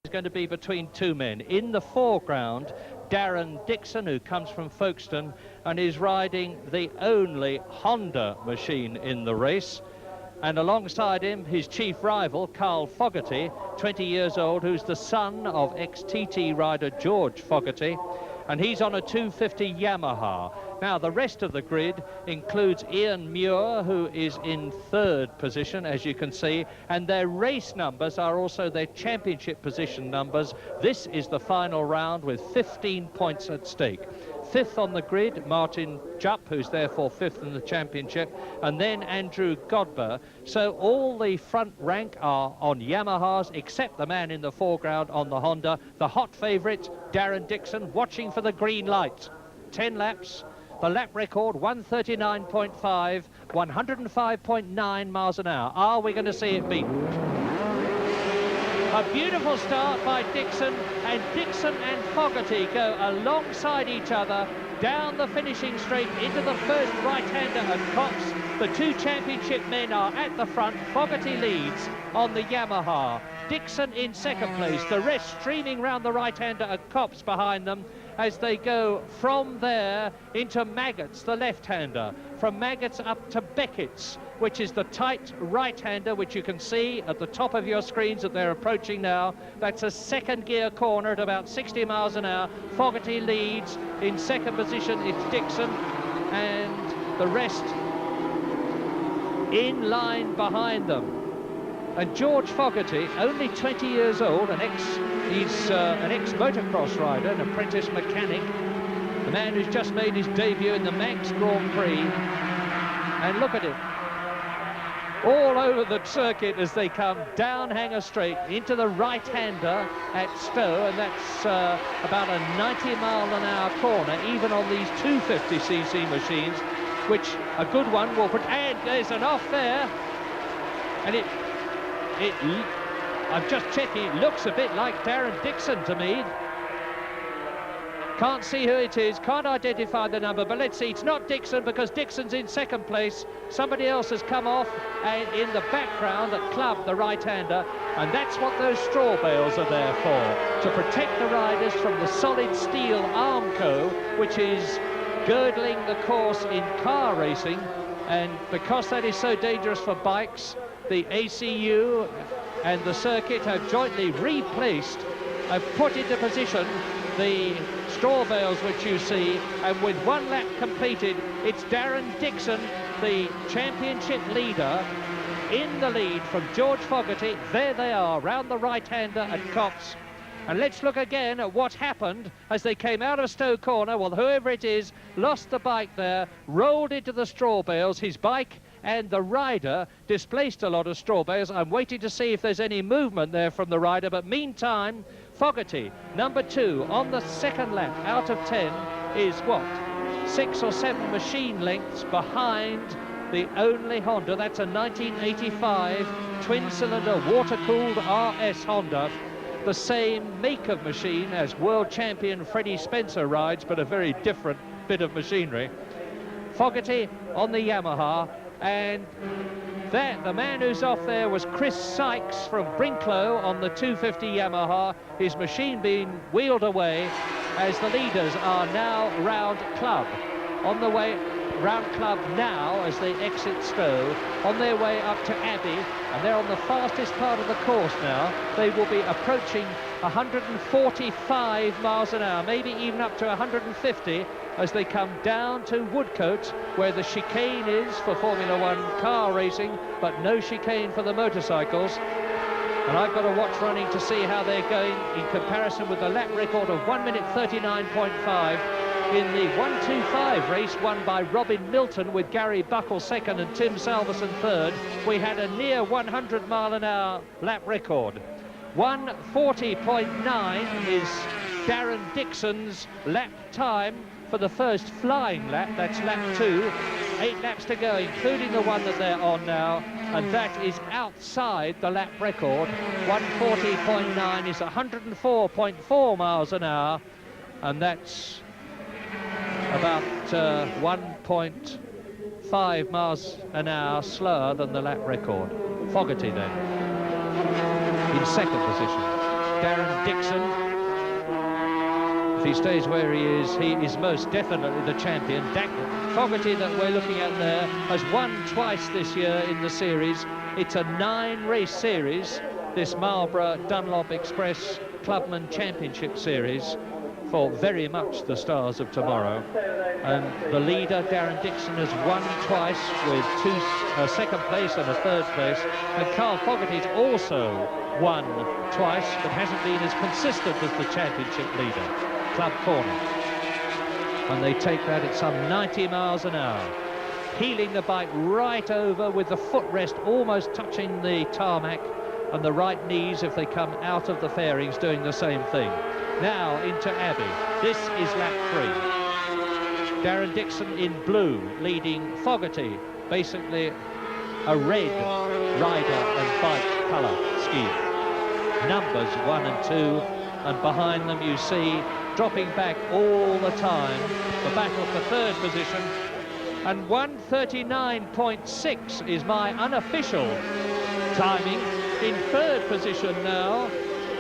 Going to be between two men. In the foreground, Darren Dixon, who comes from Folkestone and is riding the only Honda machine in the race. And alongside him, his chief rival, Carl Fogarty, 20 years old, who's the son of ex-TT rider George Fogarty. And he's on a 250 Yamaha. Now, the rest of the grid includes Ian Muir, who is in third position, as you can see, and their race numbers are also their championship position numbers. This is the final round with 15 points at stake. Fifth on the grid, Martin Jupp, who's therefore fifth in the championship, and then Andrew Godber. So all the front rank are on Yamahas, except the man in the foreground on the Honda. The hot favourite, Darren Dixon, watching for the green light. 10 laps. The lap record, 139.5, 105.9 miles an hour. Are we going to see it beaten? A beautiful start by Dixon, and Dixon and Fogarty go alongside each other down the finishing straight into the first right-hander at Copse. The two championship men are at the front. Fogarty leads on the Yamaha. Dixon in second place. The rest streaming round the right-hander at Copse behind them as they go from there into Maggots, the left-hander. From Maggots up to Beckett's, which is the tight right-hander, which you can see at the top of your screens that they're approaching now. That's a second gear corner at about 60 miles an hour. Fogarty leads. In second position, it's Dixon, and the rest in line behind them. And George Fogarty, only 20 years old, he's an ex-motocross rider, an apprentice mechanic, the man who's just made his debut in the Manx Grand Prix. And look at him, all over the circuit as they come down Hanger Straight into the right-hander at Stowe, and that's about a 90-mile-an-hour corner, even on these 250cc machines, which a good one will put. And there's an off there, and I'm just checking, it looks a bit like Darren Dixon to me. Can't see who it is, can't identify the number, but let's see. It's not Dixon, because Dixon's in second place. Somebody else has come off, and in the background at Club, the right-hander, and that's what those straw bales are there for, to protect the riders from the solid steel Armco, which is girdling the course in car racing. And because that is so dangerous for bikes, the ACU and the circuit have jointly have put into position the straw bales which you see, and with one lap completed, it's Darren Dixon, the championship leader, in the lead from George Fogarty. There they are, round the right-hander at Copse. And let's look again at what happened as they came out of Stowe Corner. Well, whoever it is lost the bike there, rolled into the straw bales. His bike and the rider displaced a lot of straw bales. I'm waiting to see if there's any movement there from the rider, but meantime, Fogarty, number 2, on the second lap out of 10, is what, 6 or 7 machine lengths behind the only Honda. That's a 1985 twin-cylinder water-cooled RS Honda, the same make of machine as world champion Freddie Spencer rides, but a very different bit of machinery. Fogarty on the Yamaha, and the man who's off there was Chris Sykes from Brinklow on the 250 Yamaha, his machine being wheeled away as the leaders are now round Club. On the way round Club now as they exit Stowe, on their way up to Abbey, and they're on the fastest part of the course now. They will be approaching 145 miles an hour, maybe even up to 150, as they come down to Woodcote, where the chicane is for Formula One car racing, but no chicane for the motorcycles. And I've got to watch running to see how they're going in comparison with the lap record of 1 minute 39.5 in the 1:25 race won by Robin Milton with Gary Buckle second and Tim Salverson third. We had a near 100-mile-an-hour lap record. 1:40.9 is Darren Dixon's lap time for the first flying lap. That's lap 2. 8 laps to go, including the one that they're on now, and that is outside the lap record. 1:40.9 is 104.4 miles an hour, and that's about 1.5 miles an hour slower than the lap record. Fogarty then in second position. Darren Dixon, if he stays where he is most definitely the champion. Fogarty, that we're looking at there, has won twice this year in the series. It's a 9-race series, this Marlborough Dunlop Express Clubman Championship Series, for very much the stars of tomorrow. And the leader, Darren Dixon, has won twice with a second place and a third place. And Carl Fogarty's also won twice, but hasn't been as consistent as the championship leader, Club Corner. And they take that at some 90 miles an hour, heeling the bike right over with the footrest almost touching the tarmac, and the right knees, if they come out of the fairings, doing the same thing. Now into Abbey. This is lap 3. Darren Dixon in blue leading Fogarty, basically a red rider and bike colour scheme. Numbers 1 and 2, and behind them you see, dropping back all the time, the battle for third position. And 1:39.6 is my unofficial timing. In third position now,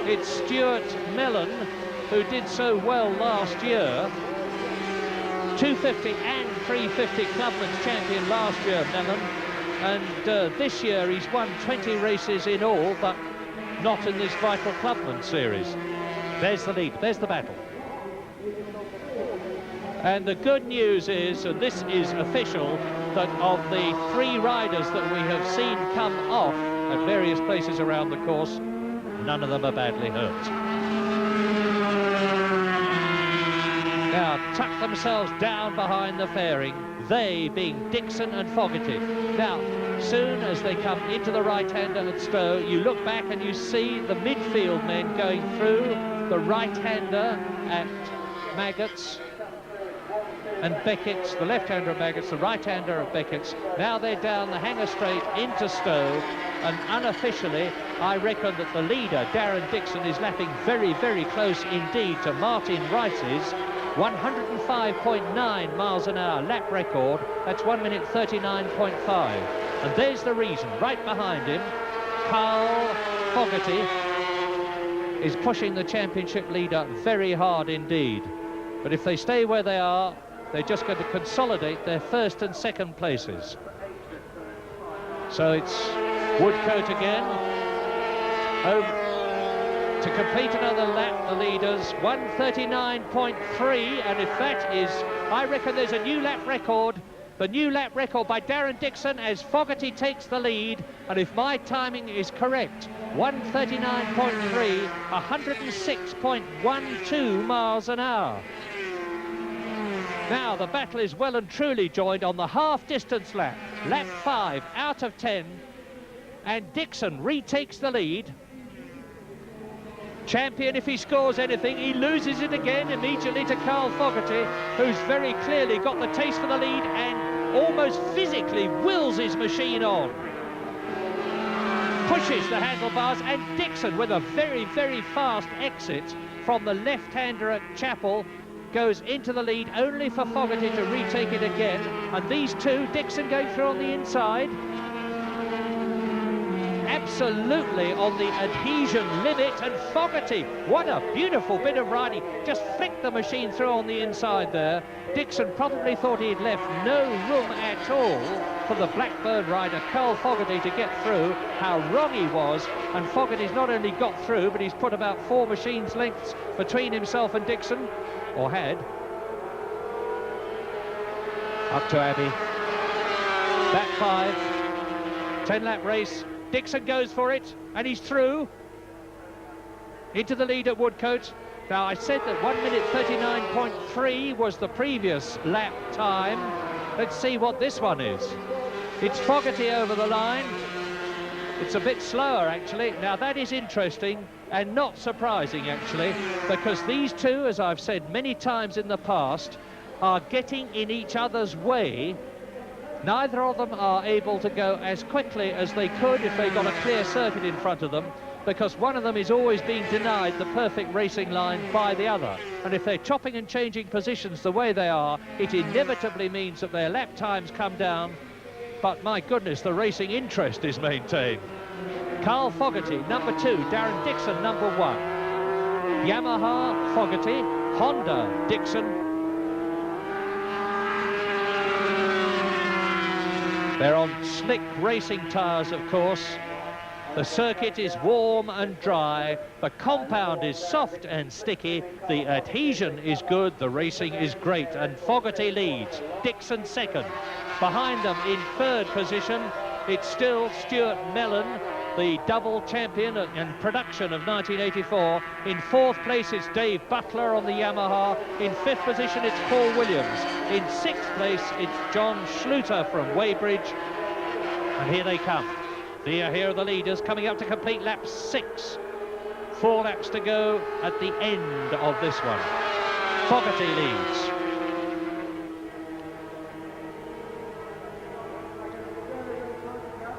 it's Stuart Mellon, who did so well last year. 250 and 350 Clubman's champion last year, Mellon. And this year he's won 20 races in all, but not in this vital Clubman series. There's the lead, there's the battle. And the good news is, and this is official, that of the 3 riders that we have seen come off at various places around the course, none of them are badly hurt. Now tuck themselves down behind the fairing, they being Dixon and Fogarty. Now, soon as they come into the right-hander at Stowe, you look back and you see the midfield men going through the right-hander at Maggots and Beckett's, the left-hander at Maggots, the right-hander at Beckett's. Now they're down the hanger straight into Stowe, and unofficially, I reckon that the leader, Darren Dixon, is lapping very, very close indeed to Martin Rice's 105.9 miles an hour lap record. That's 1:39.5. And there's the reason. Right behind him, Carl Fogarty is pushing the championship leader very hard indeed. But if they stay where they are, they're just going to consolidate their first and second places. So it's Woodcote again. To complete another lap, the leaders, 1:39.3, and if that is, I reckon there's a new lap record. The new lap record by Darren Dixon as Fogarty takes the lead, and if my timing is correct, 1:39.3, 106.12 miles an hour. Now the battle is well and truly joined on the half-distance lap, lap 5 out of 10, and Dixon retakes the lead. Champion, if he scores anything, he loses it again immediately to Carl Fogarty, who's very clearly got the taste for the lead and almost physically wills his machine on. Pushes the handlebars, and Dixon, with a very, very fast exit from the left-hander at Chapel, goes into the lead, only for Fogarty to retake it again. And these two, Dixon going through on the inside, absolutely on the adhesion limit, and Fogarty, what a beautiful bit of riding, just flicked the machine through on the inside there. Dixon probably thought he'd left no room at all for the Blackbird rider Carl Fogarty to get through. How wrong he was, and Fogarty's not only got through, but he's put about 4 machines lengths between himself and Dixon, or had. Up to Abbey, back 5, 10-lap race. Dixon goes for it, and he's through into the lead at Woodcote. Now, I said that 1:39.3 was the previous lap time. Let's see what this one is. It's Fogarty over the line. It's a bit slower, actually. Now, that is interesting and not surprising, actually, because these two, as I've said many times in the past, are getting in each other's way. Neither of them are able to go as quickly as they could if they got a clear circuit in front of them, because one of them is always being denied the perfect racing line by the other. And if they're chopping and changing positions the way they are, it inevitably means that their lap times come down. But my goodness, the racing interest is maintained. Carl Fogarty, number 2, Darren Dixon, number 1. Yamaha, Fogarty, Honda, Dixon. They're on slick racing tyres, of course. The circuit is warm and dry. The compound is soft and sticky. The adhesion is good. The racing is great. And Fogarty leads. Dixon second. Behind them in third position, it's still Stuart Mellon, the double champion and production of 1984. In fourth place, it's Dave Butler on the Yamaha. In fifth position, it's Paul Williams. In sixth place, it's John Schluter from Weybridge. And here they come. Here are the leaders coming up to complete lap 6. 4 laps to go at the end of this one. Fogarty leads.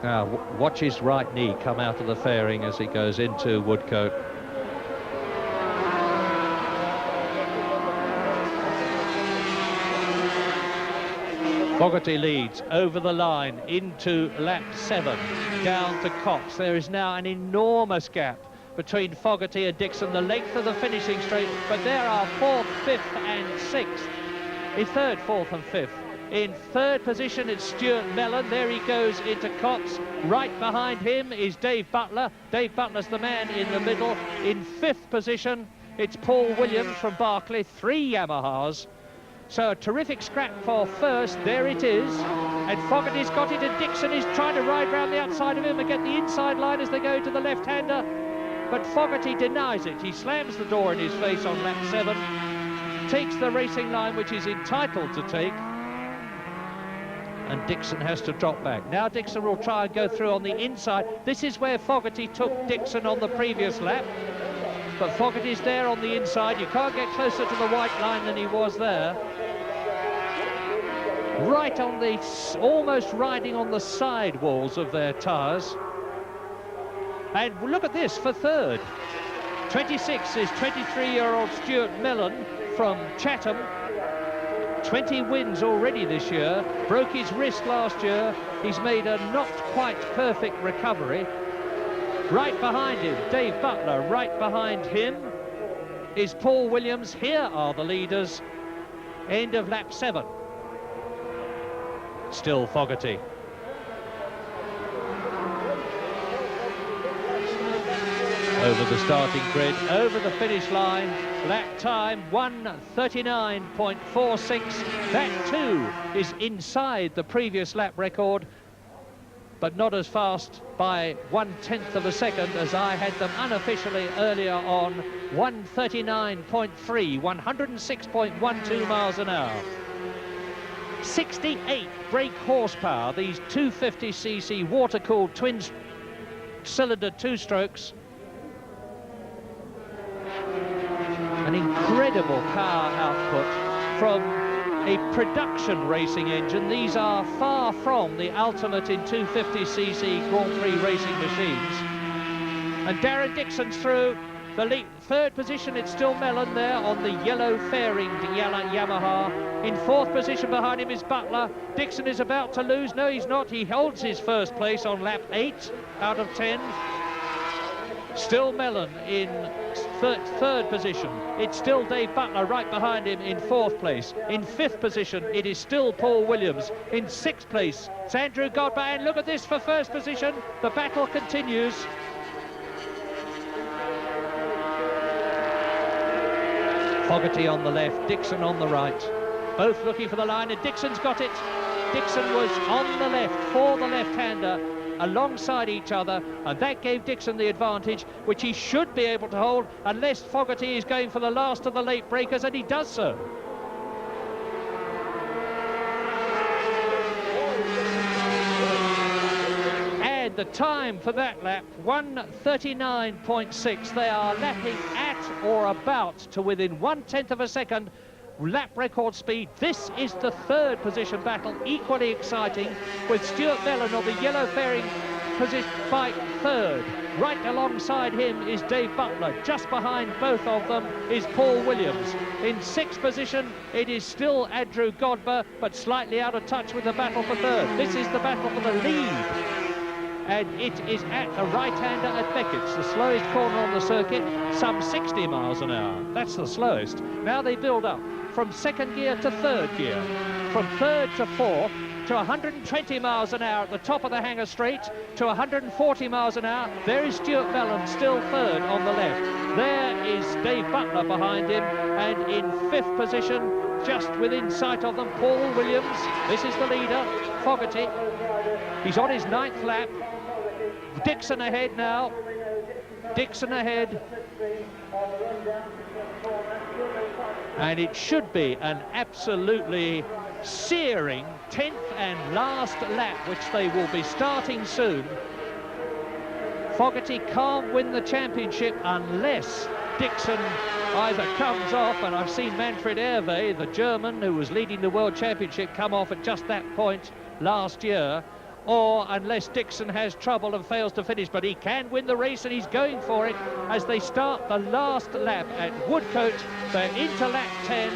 Now, watch his right knee come out of the fairing as he goes into Woodcote. Fogarty leads over the line into lap 7, down to Cox. There is now an enormous gap between Fogarty and Dixon, the length of the finishing straight, but there are 4th, 5th and 6th. In 3rd, 4th and 5th. In third position, it's Stuart Mellon. There he goes into Cox. Right behind him is Dave Butler. Dave Butler's the man in the middle. In 5th position, it's Paul Williams from Barclay. 3 Yamahas. So a terrific scrap for first. There it is. And Fogarty's got it, and Dixon is trying to ride round the outside of him and get the inside line as they go to the left-hander. But Fogarty denies it. He slams the door in his face on lap 7. Takes the racing line, which he's entitled to take. And Dixon has to drop back. Now Dixon will try and go through on the inside. This is where Fogarty took Dixon on the previous lap. But Fogarty's there on the inside. You can't get closer to the white line than he was there. Right on the, almost riding on the side walls of their tyres. And look at this for third. 26 is 23-year-old Stuart Mellon from Chatham. 20 wins already this year. Broke his wrist last year. He's made a not quite perfect recovery. Right behind him, Dave Butler. Right behind him is Paul Williams. Here are the leaders. End of lap 7. Still Fogarty. Over the starting grid, over the finish line, lap time 1:39.46. That too is inside the previous lap record, but not as fast by 1/10 of a second as I had them unofficially earlier on. 1:39.3, 106.12 miles an hour. 68 brake horsepower, these 250cc water-cooled twin-cylinder two-strokes. An incredible power output from a production racing engine. These are far from the ultimate in 250cc Grand Prix racing machines. And Darren Dixon's through. The third position, it's still Mellon there on the yellow fairinged Yamaha. In fourth position behind him is Butler. Dixon is about to lose. No, he's not. He holds his first place on lap 8 out of 10. Still Mellon in third position. It's still Dave Butler right behind him in fourth place. In fifth position, it is still Paul Williams. In sixth place, it's Andrew Godber. And look at this for first position. The battle continues. Fogarty on the left, Dixon on the right. Both looking for the line, and Dixon's got it. Dixon was on the left for the left-hander, alongside each other, and that gave Dixon the advantage, which he should be able to hold unless Fogarty is going for the last of the late breakers, and he does so. And the time for that lap, 1:39.6. They are lapping at or about to within 1/10 of a second lap record speed. This is the third position battle, equally exciting, with Stuart Mellon on the yellow fairing position by third. Right alongside him is Dave Butler. Just behind both of them is Paul Williams. In sixth position, it is still Andrew Godber, but slightly out of touch with the battle for third. This is the battle for the lead. and it is at the right-hander at Beckett's, the slowest corner on the circuit, some 60 miles an hour. That's the slowest. Now they build up from second gear to third gear, from third to fourth, to 120 miles an hour at the top of the Hangar Straight, to 140 miles an hour. There is Stuart Mellon, still third on the left. There is Dave Butler behind him, and in fifth position, just within sight of them, Paul Williams. This is the leader, Fogarty. He's on his 9th lap. Dixon ahead now. Dixon ahead. And it should be an absolutely searing 10th and last lap, which they will be starting soon. Fogarty can't win the championship unless Dixon either comes off, and I've seen Manfred Hervé, the German who was leading the World Championship, come off at just that point last year, or unless Dixon has trouble and fails to finish. But he can win the race, and he's going for it as they start the last lap at Woodcote. They're into lap 10.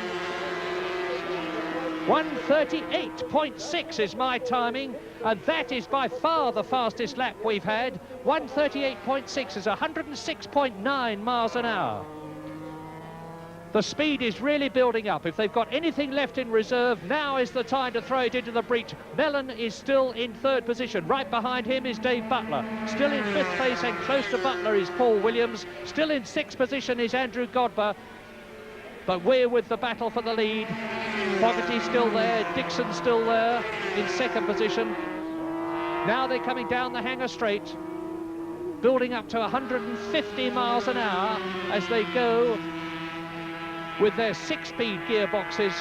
1:38.6 is my timing, and that is by far the fastest lap we've had. 1:38.6 is 106.9 miles an hour. The speed is really building up. If they've got anything left in reserve, now is the time to throw it into the breach. Mellon is still in third position. Right behind him is Dave Butler. Still in fifth place and close to Butler is Paul Williams. Still in sixth position is Andrew Godber. But we're with the battle for the lead. Fogarty still there, Dixon still there in second position. Now they're coming down the Hangar Straight, building up to 150 miles an hour as they go with their 6-speed gearboxes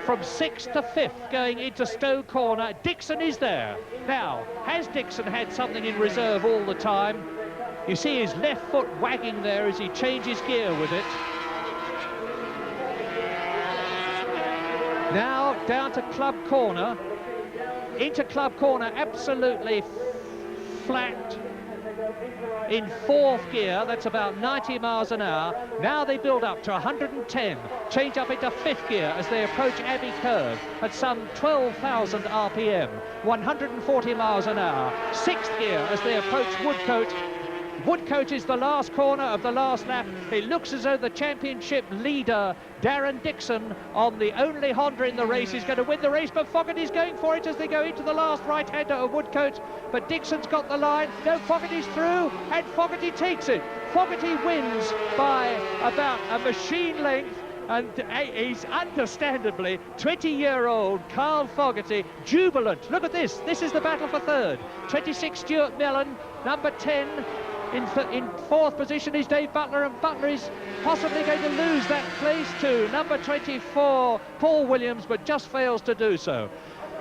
from 6th to 5th going into Stowe Corner. Dixon is there. Now, has Dixon had something in reserve all the time? You see his left foot wagging there as he changes gear with it. Now down to Club Corner, into Club Corner, absolutely flat in 4th gear. That's about 90 miles an hour. Now they build up to 110, change up into 5th gear as they approach Abbey Curve at some 12,000 RPM, 140 miles an hour. 6th gear as they approach Woodcote. Woodcote is the last corner of the last lap. It looks as though the championship leader, Darren Dixon, on the only Honda in the race, is going to win the race, but Fogarty's going for it as they go into the last right-hander of Woodcote. But Dixon's got the line. No, Fogarty's through, and Fogarty takes it. Fogarty wins by about a machine length, and he's understandably 20-year-old Carl Fogarty, jubilant. Look at this. This is the battle for third. 26, Stuart Mellon. Number 10, in 4th position is Dave Butler, and Butler is possibly going to lose that place to number 24, Paul Williams, but just fails to do so.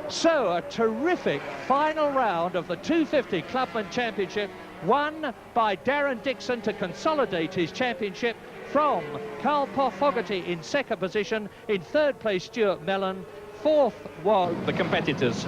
So a terrific final round of the 250 Clubman Championship, won by Darren Dixon to consolidate his championship from Carl Fogarty in 2nd position. In 3rd place, Stuart Mellon. 4th was the competitors.